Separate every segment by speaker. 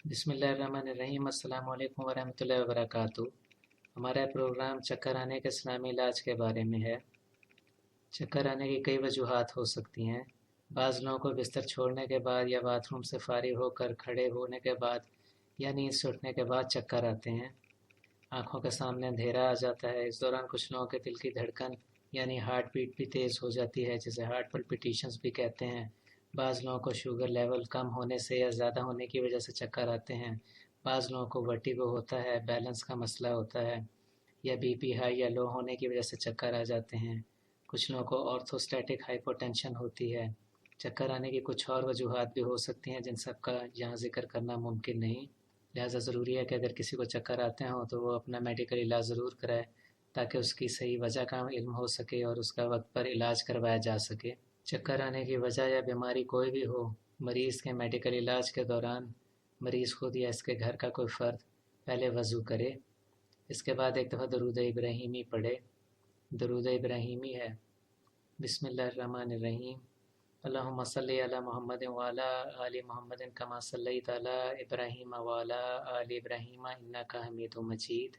Speaker 1: बिस्मिल्लाहिर्रहमानिर्रहीम। अस्सलाम वालेकुम वरहमतुल्लाहि वबरकातुहू। हमारा प्रोग्राम चक्कर आने के इस्लामी इलाज के बारे में है। चक्कर आने की कई वजूहात हो सकती हैं। बाज़ लोगों को बिस्तर छोड़ने के बाद या बाथरूम से फारिग होकर खड़े होने के बाद या नींद से उठने के बाद चक्कर आते हैं। आँखों के सामने अंधेरा आ जाता है। इस दौरान कुछ लोगों के दिल की धड़कन यानी हार्ट बीट भी तेज़ हो जाती है, जिसे हार्ट पल्पिटेशंस भी कहते हैं। बाज़ लोगों को शुगर लेवल कम होने से या ज़्यादा होने की वजह से चक्कर आते हैं। बाज़ लोगों को वर्टिगो होता है, बैलेंस का मसला होता है, या बीपी हाई या लो होने की वजह से चक्कर आ जाते हैं। कुछ लोगों को ऑर्थोस्टैटिक हाइपोटेंशन होती है। चक्कर आने की कुछ और वजूहात भी हो सकती हैं जिन सब का यहाँ ज़िक्र करना मुमकिन नहीं। लिहाजा ज़रूरी है कि अगर किसी को चक्कर आते हों तो वो अपना मेडिकल इलाज ज़रूर कराए, ताकि उसकी सही वजह का इल्म हो सके और उसका वक्त पर इलाज करवाया जा सके। चक्कर आने की वजह या बीमारी कोई भी हो, मरीज़ के मेडिकल इलाज के दौरान मरीज़ खुद या इसके घर का कोई फ़र्द पहले वज़ू करे। इसके बाद एक दफ़ा दरूद इब्राहीमी पढ़े। दरूद इब्राहीमी है: बिस्मिल्लाहिर्रहमानिर्रहीम, अल्लाहुम्मा सल्लि अला मुहम्मदिन व अला आलि मुहम्मदिन कमा सल्लैता अला इब्राहीम व अला आलि इब्राहीम इन्नका हमीदुम मजीद।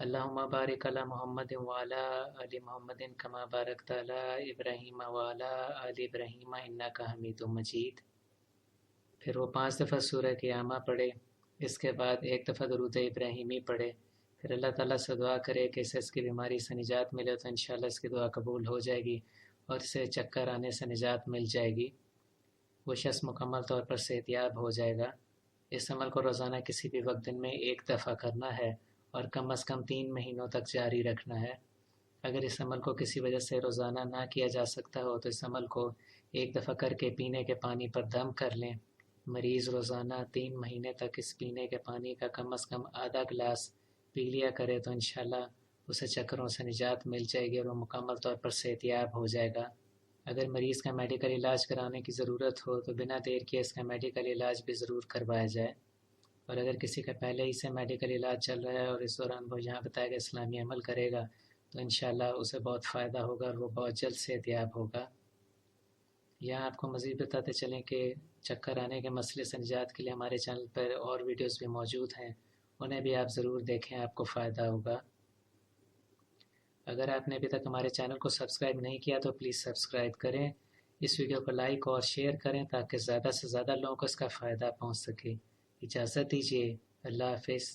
Speaker 1: अल्लाहुम्मा बारिक अला मुहम्मदिन व अला आलि मुहम्मदिन कमा बारकता अला इब्राहीम व अला आलि इब्राहीम इन्नका हमीदुम मजीद। फिर वो 5 दफ़ा सूरह क़ियामा पढ़े। इसके बाद एक दफ़ा दरूद इब्राहीमी पढ़े। फिर अल्लाह ताला से दुआ करे कि इसे इसकी बीमारी से निजात मिले, तो इंशाअल्लाह इसकी दुआ कबूल हो जाएगी और इसे चक्कर आने से निजात मिल जाएगी। वो शख्स मुकम्मल तौर पर सेहतियाब हो जाएगा। इस अमल को रोज़ाना किसी भी वक्त दिन में एक दफ़ा करना है और कम अज़ कम 3 महीनों तक जारी रखना है। अगर इस अमल को किसी वजह से रोज़ाना ना किया जा सकता हो तो इस अमल को एक दफ़ा करके पीने के पानी पर दम कर लें। मरीज़ रोज़ाना 3 महीने तक इस पीने के पानी का कम अज़ कम आधा गिलास पी लिया करे तो इंशाअल्लाह उसे चक्करों से निजात मिल जाएगी और वो मुकम्मल तौर पर सेहतियाब हो जाएगा। अगर मरीज़ का मेडिकल इलाज कराने की ज़रूरत हो तो बिना देर किए इसका मेडिकल इलाज भी ज़रूर करवाया जाए। और अगर किसी का पहले ही से मेडिकल इलाज चल रहा है और इस दौरान वो यहाँ बताया गया इस्लामी अमल करेगा तो इंशाअल्लाह उसे बहुत फ़ायदा होगा और वो बहुत जल्द सेहतियाब होगा। यहाँ आपको मज़ीद बताते चलें कि चक्कर आने के मसले से निजात के लिए हमारे चैनल पर और वीडियोस भी मौजूद हैं, उन्हें भी आप ज़रूर देखें, आपको फ़ायदा होगा। अगर आपने अभी तक हमारे चैनल को सब्सक्राइब नहीं किया तो प्लीज़ सब्सक्राइब करें, इस वीडियो को लाइक और शेयर करें ताकि ज़्यादा से ज़्यादा लोगों को इसका फ़ायदा पहुँच सके। इजाज़त दीजिए, अल्लाह हाफ़िज़।